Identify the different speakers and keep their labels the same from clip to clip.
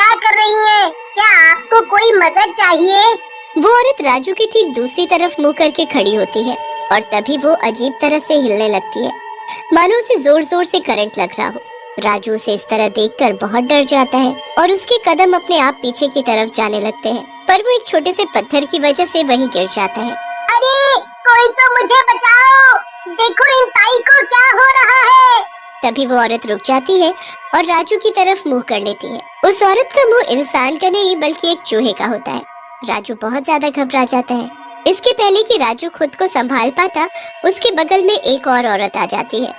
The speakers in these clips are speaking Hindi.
Speaker 1: क्या कर रही हैं? क्या आपको कोई मदद चाहिए?
Speaker 2: वो औरत राजू की ठीक दूसरी तरफ मुंह करके खड़ी होती है और तभी वो अजीब तरह से हिलने लगती है, मानो उसे जोर जोर से करंट लग रहा हो। राजू उसे इस तरह देखकर बहुत डर जाता है और उसके कदम अपने आप पीछे की तरफ जाने लगते हैं, पर वो एक छोटे से पत्थर की वजह से वहीं गिर जाता है।
Speaker 1: अरे कोई तो मुझे बचाओ! देखो इन ताई को क्या हो रहा है।
Speaker 2: तभी वो औरत रुक जाती है और राजू की तरफ मुंह कर लेती है। उस औरत का मुंह इंसान का नहीं बल्कि एक चूहे का होता है। राजू बहुत ज्यादा घबरा जाता है। इसके पहले कि राजू खुद को संभाल पाता, उसके बगल में एक और औरत आ जाती है।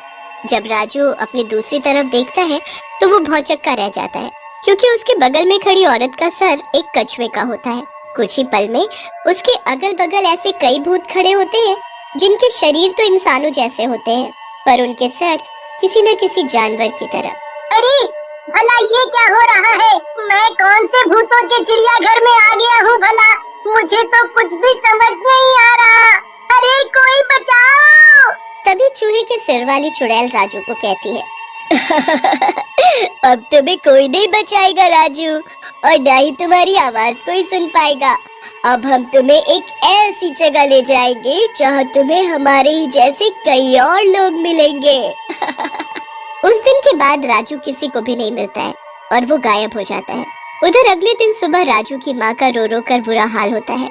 Speaker 2: जब राजू अपनी दूसरी तरफ देखता है तो वो भौचक्का रह जाता है, क्योंकि उसके बगल में खड़ी औरत का सर एक कछुए का होता है। कुछ ही पल में उसके अगल बगल ऐसे कई भूत खड़े होते हैं जिनके शरीर तो इंसानों जैसे होते हैं, पर उनके सर किसी न किसी जानवर की तरह।
Speaker 1: अरे भला ये क्या हो रहा है? मैं कौन से भूतों के चिड़ियाघर में आ गया हूँ भला? मुझे तो कुछ भी समझ नहीं आ रहा। अरे कोई बचाओ!
Speaker 2: तभी चूहे के सिर वाली चुड़ैल राजू को कहती है, अब तुम्हें कोई नहीं बचाएगा राजू, और ना ही तुम्हारी आवाज कोई सुन पाएगा। अब हम तुम्हें एक ऐसी जगह ले जाएंगे जहाँ तुम्हें हमारे ही जैसे कई और लोग मिलेंगे। उस दिन के बाद राजू किसी को भी नहीं मिलता है और वो गायब हो जाता है। उधर अगले दिन सुबह राजू की माँ का रो रो कर बुरा हाल होता है।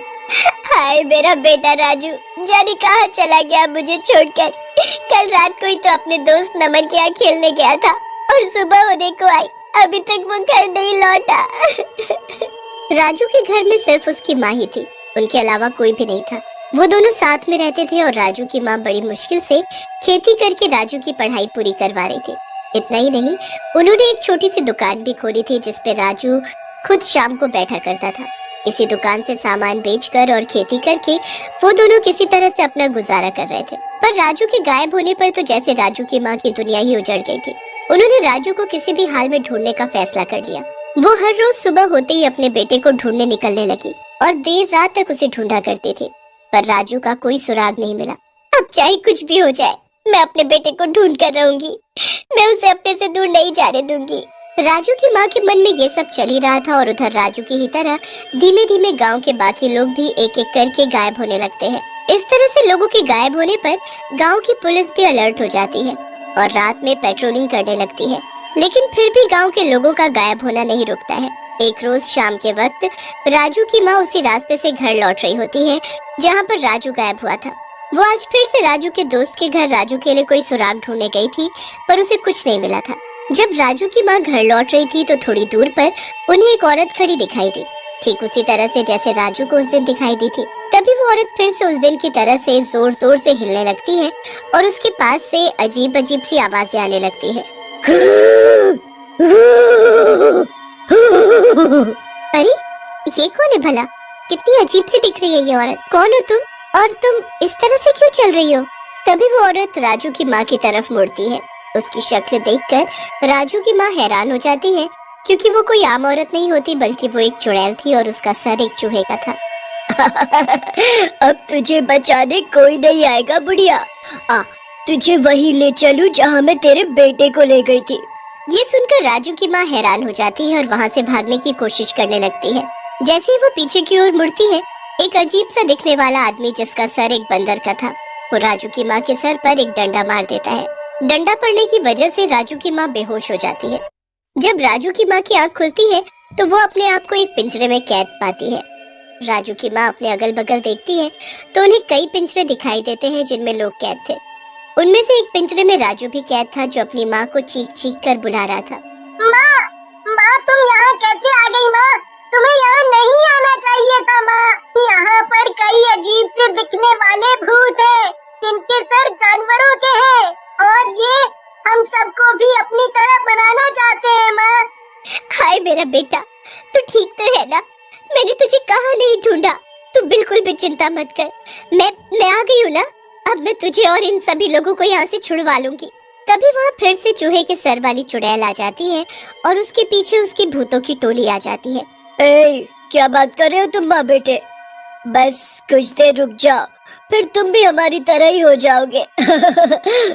Speaker 2: हाय मेरा बेटा राजू, जाने कहाँ चला गया मुझे छोड़कर। कल रात को ही तो अपने दोस्त नमन के यहाँ खेलने गया था और सुबह होने को आई, अभी तक वो घर नहीं लौटा। राजू के घर में सिर्फ उसकी माँ ही थी, उनके अलावा कोई भी नहीं था। वो दोनों साथ में रहते थे और राजू की माँ बड़ी मुश्किल से खेती करके राजू की पढ़ाई पूरी करवा रही थी। इतना ही नहीं, उन्होंने एक छोटी सी दुकान भी खोली थी जिसपे राजू खुद शाम को बैठा करता था। इसी दुकान से सामान बेचकर और खेती करके वो दोनों किसी तरह से अपना गुजारा कर रहे थे। पर राजू के गायब होने पर तो जैसे राजू की माँ की दुनिया ही उजड़ गई थी। उन्होंने राजू को किसी भी हाल में ढूंढने का फैसला कर लिया। वो हर रोज सुबह होते ही अपने बेटे को ढूंढने निकलने लगी और देर रात तक उसे ढूंढा करती थी, पर राजू का कोई सुराग नहीं मिला। अब चाहे कुछ भी हो जाए, मैं अपने बेटे को ढूंढ कर रहूंगी, मैं उसे अपने से दूर नहीं जाने दूंगी। राजू की माँ के मन में ये सब चल ही रहा था और उधर राजू की ही तरह धीमे धीमे गांव के बाकी लोग भी एक एक करके गायब होने लगते हैं। इस तरह से लोगों के गायब होने पर गांव की पुलिस भी अलर्ट हो जाती है और रात में पेट्रोलिंग करने लगती है, लेकिन फिर भी गांव के लोगों का गायब होना नहीं रुकता है। एक रोज शाम के वक्त राजू की माँ उसी रास्ते से घर लौट रही होती है जहाँ पर राजू गायब हुआ था। वो आज फिर से राजू के दोस्त के घर राजू के लिए कोई सुराग ढूंढने गई थी, पर उसे कुछ नहीं मिला था। जब राजू की माँ घर लौट रही थी तो थोड़ी दूर पर उन्हें एक औरत खड़ी दिखाई दी, ठीक उसी तरह से जैसे राजू को उस दिन दिखाई दी थी। तभी वो औरत फिर से उस दिन की तरह से जोर जोर से हिलने लगती है और उसके पास से अजीब अजीब सी आवाजें आने लगती है। अरे ये कौन है भला? कितनी अजीब सी दिख रही है ये औरत। कौन हो तुम और तुम इस तरह से क्यों चल रही हो? तभी वो औरत राजू की माँ की तरफ मुड़ती है। उसकी शक्ल देखकर राजू की माँ हैरान हो जाती है, क्योंकि वो कोई आम औरत नहीं होती बल्कि वो एक चुड़ैल थी और उसका सर एक चूहे का था। अब तुझे बचाने कोई नहीं आएगा बुढ़िया, आ तुझे वहीं ले चलूं जहाँ मैं तेरे बेटे को ले गई थी। ये सुनकर राजू की माँ हैरान हो जाती है और वहाँ से भागने की कोशिश करने लगती है। जैसे ही वो पीछे की ओर मुड़ती है, एक अजीब सा दिखने वाला आदमी जिसका सर एक बंदर का था, वो राजू की माँ के सर पर एक डंडा मार देता है। डंडा पड़ने की वजह से राजू की माँ बेहोश हो जाती है। जब राजू की माँ की आँख खुलती है तो वो अपने आप को एक पिंजरे में कैद पाती है। राजू की माँ अपने अगल बगल देखती है तो उन्हें कई पिंजरे दिखाई देते हैं जिनमें लोग कैद थे। उनमें से एक पिंजरे में राजू भी कैद था जो अपनी माँ को चीख चीख कर बुला रहा था।
Speaker 1: माँ, माँ तुम यहाँ कैसे आ गई माँ? तुम्हें यहाँ नहीं आना चाहिए था माँ। यहाँ पर कई अजीब से दिखने वाले भूत हैं, जिनके सर जानवरों के हैं और ये हम सबको भी अपनी तरह बनाना चाहते हैं माँ।
Speaker 2: हाय मेरा बेटा, तू ठीक तो है ना? मैंने तुझे कहाँ नहीं ढूंढा, तू बिल्कुल भी चिंता मत कर। मैं आ गई हूँ ना, अब मैं तुझे और इन सभी लोगों को यहाँ से छुड़वा लूंगी। तभी वहाँ फिर से चूहे के सर वाली चुड़ैल आ जाती है और उसके पीछे उसकी भूतों की टोली आ जाती है। क्या बात कर रहे हो तुम माँ बेटे? बस कुछ देर रुक जाओ, फिर तुम भी हमारी तरह ही हो जाओगे।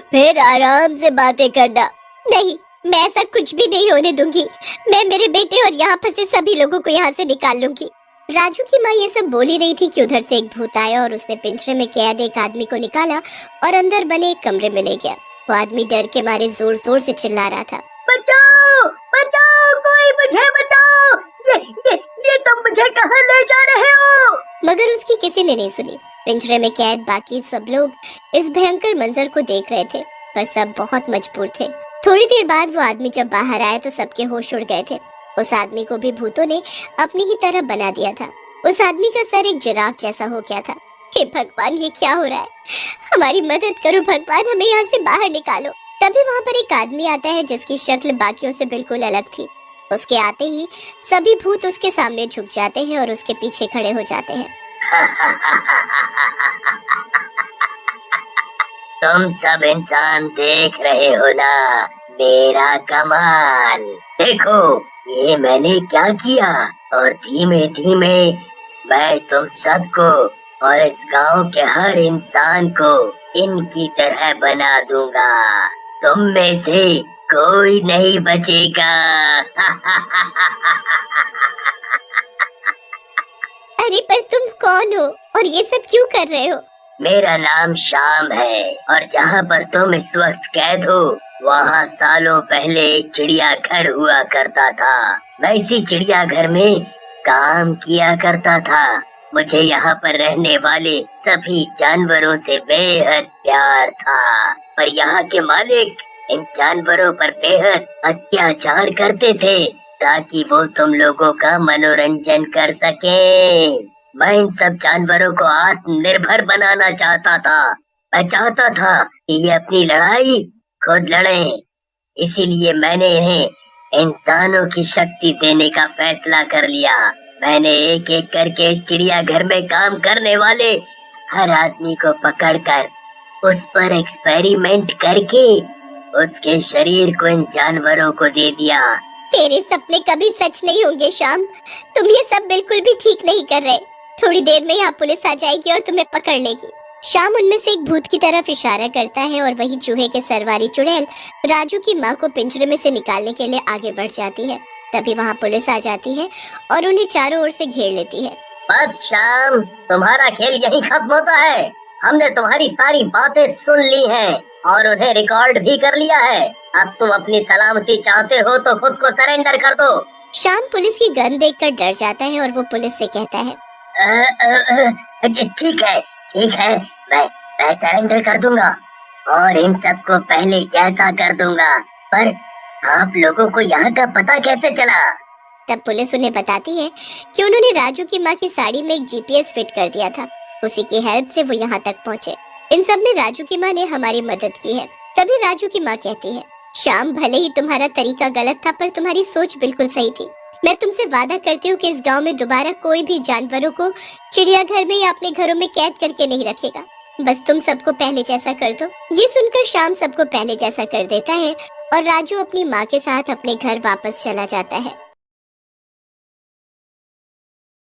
Speaker 2: फिर आराम से बातें करना। नहीं, मैं ऐसा कुछ भी नहीं होने दूंगी। मैं मेरे बेटे और यहाँ फंसे सभी लोगों को यहाँ से निकाल लूंगी। राजू की माँ ये सब बोल ही रही थी कि उधर से एक भूत आया और उसने पिंजरे में कैद एक आदमी को निकाला और अंदर बने एक कमरे में ले गया। वो आदमी डर के मारे जोर जोर से चिल्ला रहा था,
Speaker 1: बचाओ बचाओ, कोई मुझे बचाओ, ये तुम मुझे कहाँ ले जा रहे हो?
Speaker 2: मगर उसकी किसी ने नहीं सुनी। पिंजरे में कैद बाकी सब लोग इस भयंकर मंजर को देख रहे थे, पर सब बहुत मजबूर थे। थोड़ी देर बाद वो आदमी जब बाहर आया तो सबके होश उड़ गए थे। उस आदमी को भी भूतों ने अपनी ही तरह बना दिया था। उस आदमी का सर एक जिराफ जैसा हो गया था। हे भगवान, ये क्या हो रहा है? हमारी मदद करो भगवान, हमें यहाँ से बाहर निकालो। तभी वहाँ पर एक आदमी आता है जिसकी शक्ल बाकियों से बिल्कुल अलग थी। उसके आते ही सभी भूत उसके सामने झुक जाते हैं और उसके पीछे खड़े हो जाते हैं।
Speaker 1: तुम सब इंसान देख रहे हो ना मेरा कमाल। देखो ये मैंने क्या किया, और धीमे धीमे मैं तुम सबको और इस गांव के हर इंसान को इनकी तरह बना दूंगा। तुम में से कोई नहीं बचेगा।
Speaker 2: अरे पर तुम कौन हो और ये सब क्यों कर रहे हो?
Speaker 1: मेरा नाम श्याम है, और जहाँ पर तुम इस वक्त कैद हो वहाँ सालों पहले एक चिड़ियाघर हुआ करता था। मैं इसी चिड़ियाघर में काम किया करता था। मुझे यहाँ पर रहने वाले सभी जानवरों से बेहद प्यार था, पर यहाँ के मालिक इन जानवरों पर बेहद अत्याचार करते थे ताकि वो तुम लोगों का मनोरंजन कर सके। मैं इन सब जानवरों को आत्मनिर्भर बनाना चाहता था। मैं चाहता था कि ये अपनी लड़ाई खुद लड़ें। इसीलिए मैंने इन्हें इंसानों की शक्ति देने का फैसला कर लिया। मैंने एक एक करके इस चिड़ियाघर में काम करने वाले हर आदमी को पकड़कर उस पर एक्सपेरिमेंट करके उसके शरीर को इन जानवरों को दे दिया।
Speaker 2: तेरे सपने कभी सच नहीं होंगे श्याम। तुम ये सब बिल्कुल भी ठीक नहीं कर रहे। थोड़ी देर में यहाँ पुलिस आ जाएगी और तुम्हें पकड़ लेगी। श्याम उनमें से एक भूत की तरफ इशारा करता है और वही चूहे के सरवारी चुड़ैल राजू की माँ को पिंजरे में से निकालने के लिए आगे बढ़ जाती है। तभी वहाँ पुलिस आ जाती है और उन्हें चारों ओर से घेर लेती है।
Speaker 1: बस श्याम, तुम्हारा खेल यही खत्म होता है। हमने तुम्हारी सारी बातें सुन ली हैं और उन्हें रिकॉर्ड भी कर लिया है। अब तुम अपनी सलामती चाहते हो तो खुद को सरेंडर कर दो।
Speaker 2: श्याम पुलिस की गन देखकर डर जाता है और वो पुलिस से कहता है,
Speaker 1: ठीक है, मैं सरेंडर कर दूंगा और इन सबको पहले जैसा कर दूंगा। पर आप लोगों को यहाँ का पता कैसे चला?
Speaker 2: तब पुलिस उन्हें बताती है कि उन्होंने राजू की माँ की साड़ी में एक जीपीएस फिट कर दिया था। उसी की हेल्प से वो यहाँ तक पहुँचे। इन सब में राजू की माँ ने हमारी मदद की है। तभी राजू की माँ कहती है, श्याम भले ही तुम्हारा तरीका गलत था पर तुम्हारी सोच बिल्कुल सही थी। मैं तुमसे वादा करती हूँ कि इस गांव में दोबारा कोई भी जानवरों को चिड़ियाघर में या अपने घरों में कैद करके नहीं रखेगा। बस तुम सबको पहले जैसा कर दो। ये सुनकर श्याम सबको पहले जैसा कर देता है और राजू अपनी माँ के साथ अपने घर वापस चला जाता है।